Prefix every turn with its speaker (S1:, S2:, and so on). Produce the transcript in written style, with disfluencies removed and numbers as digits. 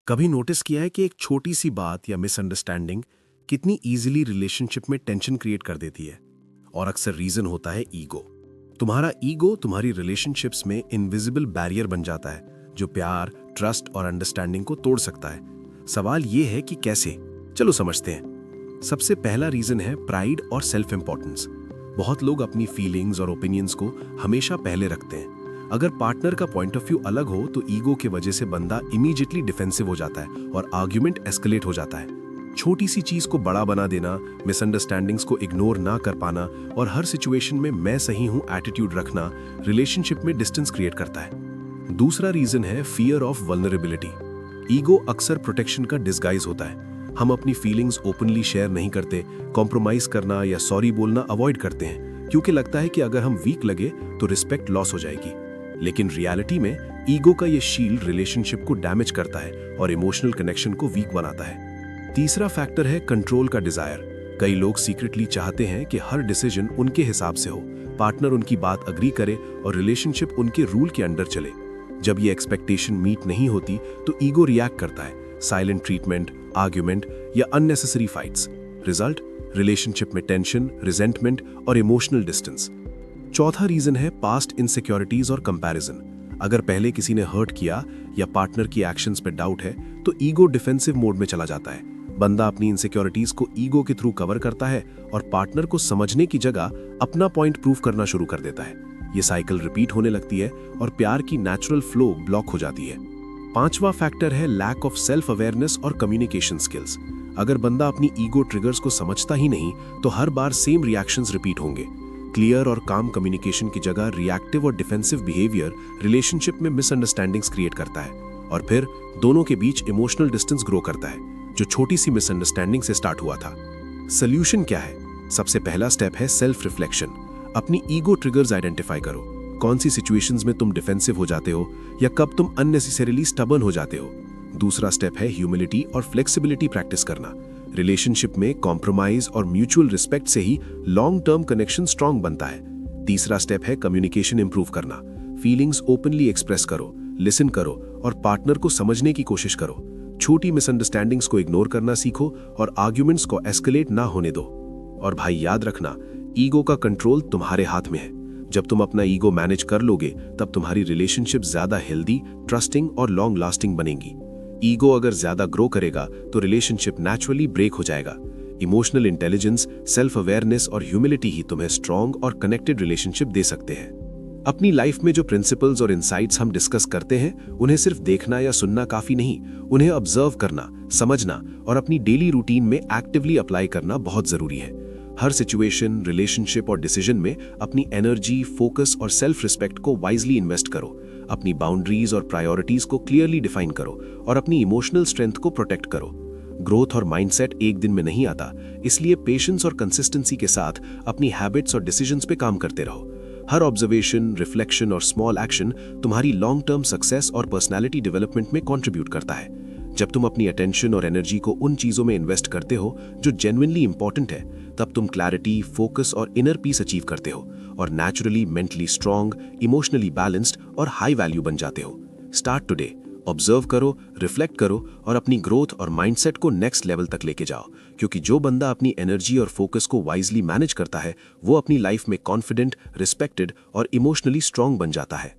S1: कभी नोटिस किया है कि एक छोटी सी बात या मिसअंडरस्टैंडिंग कितनी इजीली रिलेशनशिप में टेंशन क्रिएट कर देती है। और अक्सर रीजन होता है ईगो। तुम्हारा ईगो तुम्हारी रिलेशनशिप्स में इनविजिबल बैरियर बन जाता है जो प्यार, ट्रस्ट और अंडरस्टैंडिंग को तोड़ सकता है। सवाल यह है कि कैसे। चलो समझते हैं। सबसे पहला रीजन है प्राइड और सेल्फ इंपॉर्टेंस। बहुत लोग अपनी फीलिंग्स और ओपिनियंस को हमेशा पहले रखते हैं। अगर पार्टनर का पॉइंट ऑफ व्यू अलग हो तो ईगो की वजह से बंदा इमीडिएटली डिफेंसिव हो जाता है और आर्ग्यूमेंट एस्केलेट हो जाता है। छोटी सी चीज को बड़ा बना देना, मिसअंडरस्टैंडिंग्स को इग्नोर ना कर पाना और हर सिचुएशन में मैं सही हूं एटीट्यूड रखना रिलेशनशिप में डिस्टेंस क्रिएट करता है। दूसरा रीजन है फियर ऑफ वल्नरेबिलिटी। ईगो अक्सर प्रोटेक्शन का डिस्गाइज होता है। हम अपनी फीलिंग्स ओपनली शेयर नहीं करते, कॉम्प्रोमाइज करना या सॉरी बोलना अवॉइड करते हैं क्योंकि लगता है कि अगर हम वीक लगे तो रिस्पेक्ट लॉस हो जाएगी। लेकिन रियलिटी में ईगो का ये शील्ड रिलेशनशिप को डैमेज करता है और इमोशनल कनेक्शन को वीक बनाता है। तीसरा फैक्टर है कंट्रोल का डिजायर। कई लोग सीक्रेटली चाहते हैं कि हर डिसीजन उनके हिसाब से हो, पार्टनर उनकी बात अग्री करे और रिलेशनशिप उनके रूल के अंडर चले। जब ये एक्सपेक्टेशन मीट नहीं होती तो ईगो रिएक्ट करता है, साइलेंट ट्रीटमेंट, आर्ग्यूमेंट या अननेसेसरी फाइट्स। रिजल्ट, रिलेशनशिप में टेंशन, रिजेंटमेंट और इमोशनल डिस्टेंस। चौथा रीजन है पास्ट इनसिक्योरिटीज और कंपैरिजन। अगर पहले किसी ने हर्ट किया या पार्टनर की एक्शंस पे डाउट है तो ईगो डिफेंसिव मोड में चला जाता है। बंदा अपनी इनसिक्योरिटीज को ईगो के थ्रू कवर करता है और पार्टनर को समझने की जगह अपना पॉइंट प्रूव करना शुरू कर देता है। ये साइकिल रिपीट होने लगती है और प्यार की नेचुरल फ्लो ब्लॉक हो जाती है। पांचवा फैक्टर है लैक ऑफ सेल्फ अवेयरनेस और कम्युनिकेशन स्किल्स। अगर बंदा अपनी ईगो ट्रिगर्स को समझता ही नहीं तो हर बार सेम रिएक्शंस रिपीट होंगे। क्लियर और काम कम्युनिकेशन की जगह रिएक्टिव और डिफेंसिव बिहेवियर रिलेशनशिप में मिसअंडरस्टैंडिंग्स क्रिएट करता है और फिर दोनों के बीच इमोशनल डिस्टेंस ग्रो करता है जो छोटी सी मिसअंडरस्टैंडिंग से स्टार्ट हुआ था। सॉल्यूशन क्या है? सबसे पहला स्टेप है सेल्फ रिफ्लेक्शन। अपनी ईगो ट्रिगर्स आइडेंटिफाई करो। कौन सी सिचुएशंस में तुम डिफेंसिव हो जाते हो या कब तुम अननेसेसरीली स्टबर्न हो जाते हो। दूसरा स्टेप है ह्यूमिलिटी और फ्लेक्सिबिलिटी प्रैक्टिस करना। रिलेशनशिप में कॉम्प्रोमाइज और म्यूचुअल रिस्पेक्ट से ही लॉन्ग टर्म कनेक्शन स्ट्रांग बनता है। तीसरा स्टेप है कम्युनिकेशन इंप्रूव करना। फीलिंग्स ओपनली एक्सप्रेस करो, लिसन करो और पार्टनर को समझने की कोशिश करो। छोटी मिसअंडरस्टैंडिंग्स को इग्नोर करना सीखो और आर्ग्यूमेंट्स को एस्केलेट ना होने दो। और भाई याद रखना, ईगो का कंट्रोल तुम्हारे हाथ में है। जब तुम अपना ईगो मैनेज कर लोगे तब तुम्हारी रिलेशनशिप ज्यादा हेल्दी, ट्रस्टिंग और लॉन्ग लास्टिंग बनेगी। ईगो अगर ज्यादा ग्रो करेगा तो रिलेशनशिप नेचुरली ब्रेक हो जाएगा। इमोशनल इंटेलिजेंस, सेल्फ अवेयरनेस और ह्यूमिलिटी ही तुम्हें स्ट्रॉन्ग और कनेक्टेड रिलेशनशिप दे सकते हैं। अपनी लाइफ में जो प्रिंसिपल्स और इनसाइट्स हम डिस्कस करते हैं उन्हें सिर्फ देखना या सुनना काफी नहीं, उन्हें ऑब्जर्व करना, समझना और अपनी डेली रूटीन में एक्टिवली अप्लाई करना बहुत जरूरी है। हर सिचुएशन, रिलेशनशिप और डिसीजन में अपनी एनर्जी, फोकस और सेल्फ रिस्पेक्ट को वाइजली इन्वेस्ट करो। अपनी बाउंड्रीज और प्रायोरिटीज को क्लियरली डिफाइन करो और अपनी इमोशनल स्ट्रेंथ को प्रोटेक्ट करो। ग्रोथ और माइंडसेट एक दिन में नहीं आता, इसलिए पेशेंस और कंसिस्टेंसी के साथ अपनी हैबिट्स और डिसीजंस पे काम करते रहो। हर ऑब्जर्वेशन, रिफ्लेक्शन और स्मॉल एक्शन तुम्हारी लॉन्ग टर्म सक्सेस और पर्सनैलिटी डेवलपमेंट में कंट्रीब्यूट करता है। जब तुम अपनी अटेंशन और एनर्जी को उन चीजों में इन्वेस्ट करते हो जो जेन्युइनली इंपॉर्टेंट है, तब तुम क्लैरिटी, फोकस और इनर पीस अचीव करते हो और naturally mentally strong, emotionally balanced और हाई वैल्यू बन जाते हो। स्टार्ट टुडे, ऑब्जर्व करो, रिफ्लेक्ट करो और अपनी ग्रोथ और माइंडसेट को नेक्स्ट लेवल तक लेके जाओ, क्योंकि जो बंदा अपनी एनर्जी और फोकस को वाइजली मैनेज करता है वो अपनी लाइफ में कॉन्फिडेंट, रिस्पेक्टेड और इमोशनली स्ट्रांग बन जाता है।